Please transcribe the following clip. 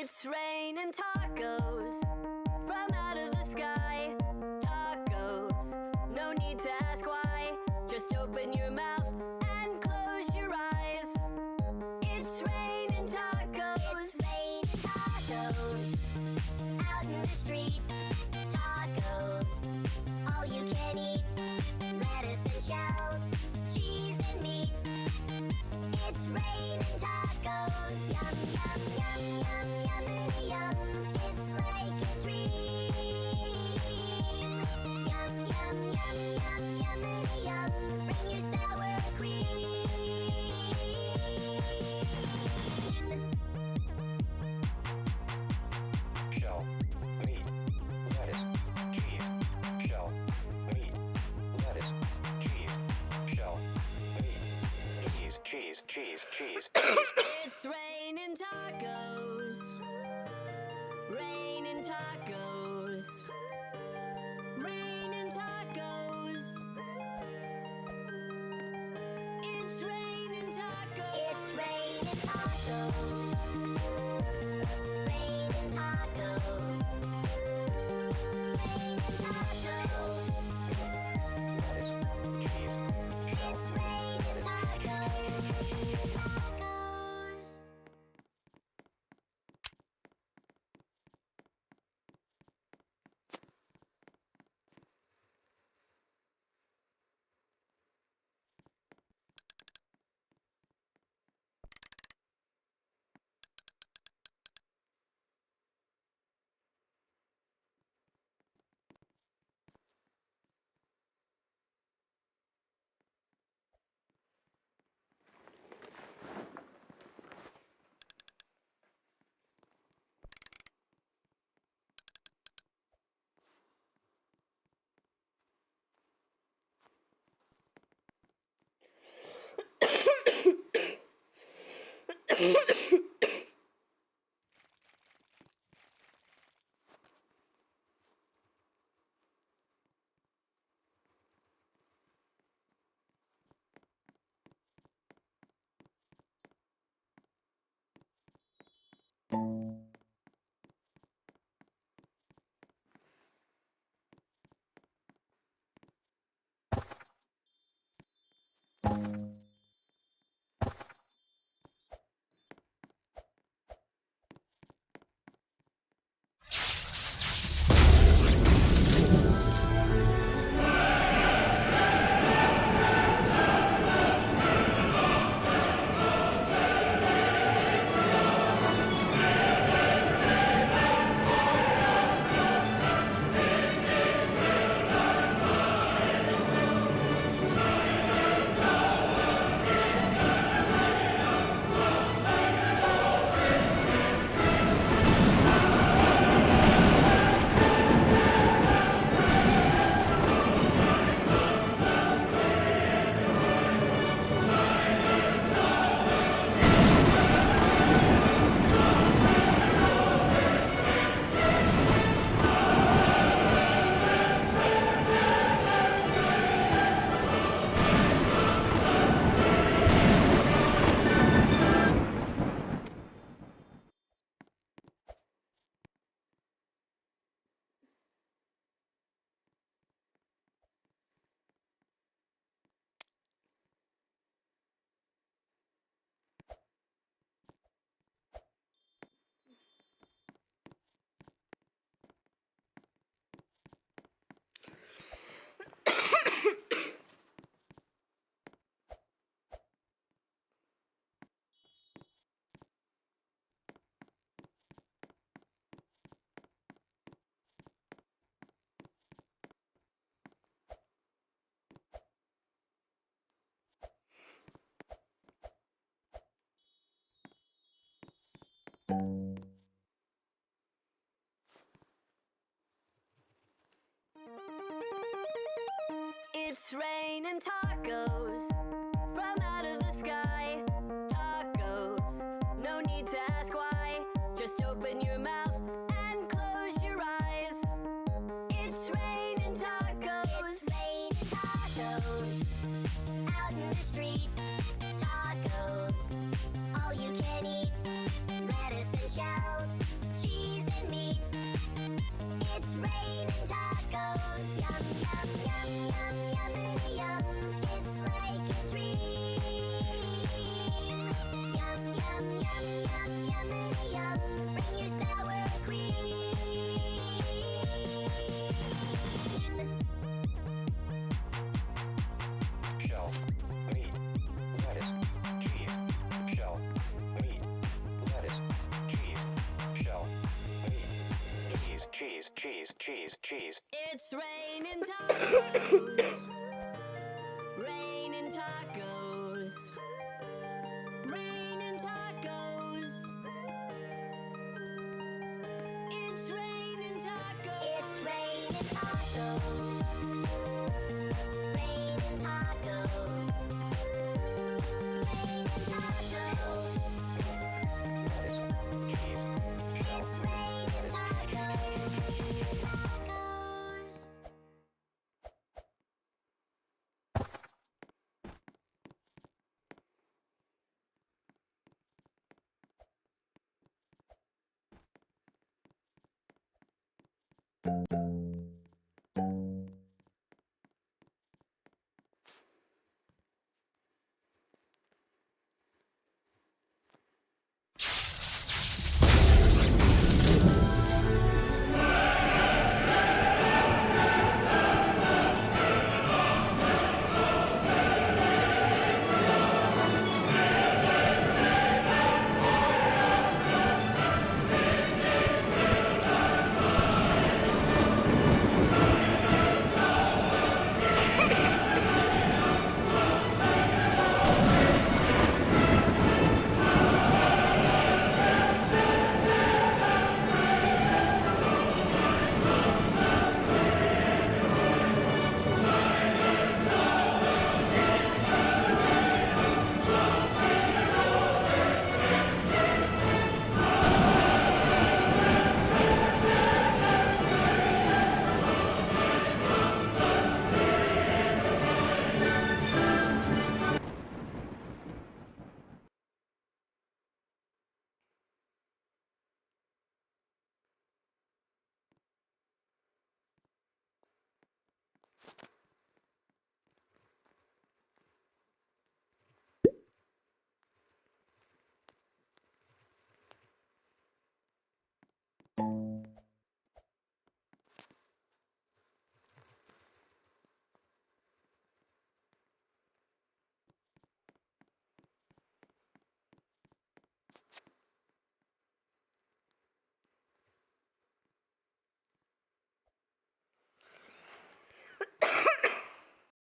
It's raining tacos from out of the sky. Tacos, no need to ask why. Just open your mouth and close your eyes. It's raining tacos. It's raining tacos out in the street. Tacos, all you can eat. Lettuce and shells, cheese and meat. It's raining tacos. Yum, yum, yum, yum, yummity yum. It's like a dream. Yum, yum, yum, yum, yummity yum. Bring your sour cream. Shell, meat, lettuce, cheese, shell, meat, lettuce, cheese, shell, meat, cheese, cheese, cheese, cheese, cheese. It's raining tacos. Raining tacos. Raining tacos. It's raining tacos. It's raining tacos. Raining tacos. Raining tacos. Lettuce, cheese, shell, It's raining tacos. Tacos. It's raining tacos from out of the sky. Tacos, no need to ask why. Just open your mouth and close your eyes. It's raining tacos. It's raining tacos out in the street. Tacos, all you can eat. Lettuce and shells, raining tacos. Yum, yum, yum, yum, yummity yum. It's like a dream. Yum, yum, yum, yum, yummity yum. Bring your sour cream. Shell, meat, lettuce, cheese, shell, meat, lettuce, cheese, shell, meat, cheese, cheese, cheese, cheese. It's raining tacos. Raining tacos. Raining tacos. It's raining tacos. It's raining tacos. Raining tacos. Raining tacos. Lettuce, cheese, It's raining tacos. Tacos.